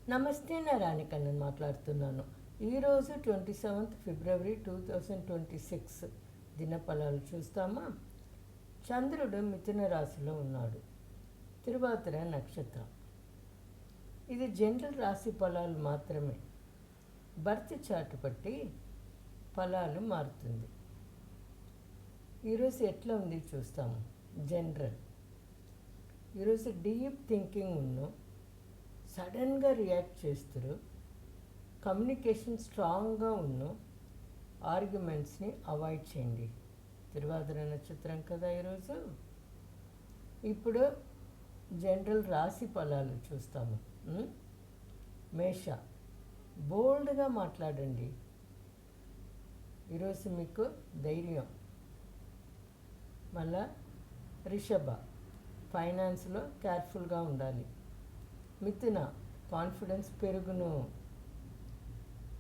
నమస్తే, నా రాణికన్నన్ మాట్లాడుతున్నాను. ఈరోజు 27th ఫిబ్రవరి 2026 దినఫలాలు చూస్తామా. చంద్రుడు మిథున రాశిలో ఉన్నాడు. తిరువాతిర నక్షత్రం. ఇది జనరల్ రాశి ఫలాలు మాత్రమే. బర్త్ చార్ట్ బట్టి ఫలాలు మారుతుంది. ఈరోజు ఎట్లా ఉంది చూస్తాము. జనరల్ ఈరోజు డీప్ థింకింగ్ ఉన్ను, సడన్గా రియాక్ట్ చేస్తారు, కమ్యూనికేషన్ స్ట్రాంగ్గా ఉన్ను, ఆర్గ్యుమెంట్స్ని అవాయిడ్ చేయండి. తిరువాతిర నక్షత్రం కదా ఈరోజు. ఇప్పుడు జనరల్ రాశి ఫలాలు చూస్తాము. మేష, బోల్డ్గా మాట్లాడండి. ఈరోజు మీకు ధైర్యం. మళ్ళా రిషభ, ఫైనాన్స్లో కేర్ఫుల్గా ఉండాలి. మిథున, కాన్ఫిడెన్స్ పెరుగును.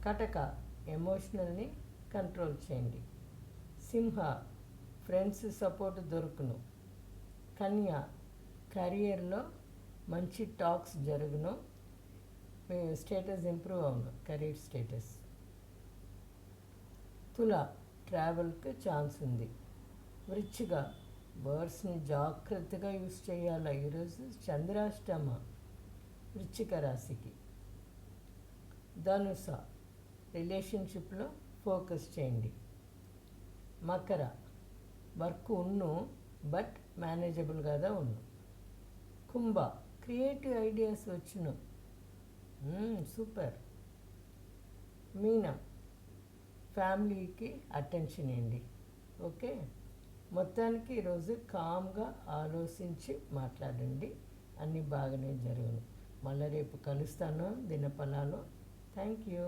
కటక, ఎమోషనల్ని కంట్రోల్ చేయండి. సింహ, ఫ్రెండ్స్ సపోర్ట్ దొరుకును. కన్య, కెరియర్లో మంచి టాక్స్ జరుగును. మీ స్టేటస్ ఇంప్రూవ్ అవును, కెరీర్ స్టేటస్. తుల, ట్రావెల్కి ఛాన్స్ ఉంది. వృశ్చిక, వర్డ్స్ని జాగ్రత్తగా యూస్ చేయాలి. ఈరోజు చంద్రాష్టమ వృశ్చిక రాశికి. ధనుస, రిలేషన్షిప్లో ఫోకస్ చేయండి. మకర, వర్క్ ఉన్ను బట్ మేనేజబుల్గా ఉన్ను. కుంభ, క్రియేటివ్ ఐడియాస్ వచ్చును. సూపర్. మీనం, ఫ్యామిలీకి అటెన్షన్ ఇవ్వండి. ఓకే, మొత్తానికి ఈరోజు కామ్గా ఆలోచించి మాట్లాడండి. అన్నీ బాగానే జరుగును. మళ్ళీ రేపు కలుస్తాను దినఫలాలు. Thank you.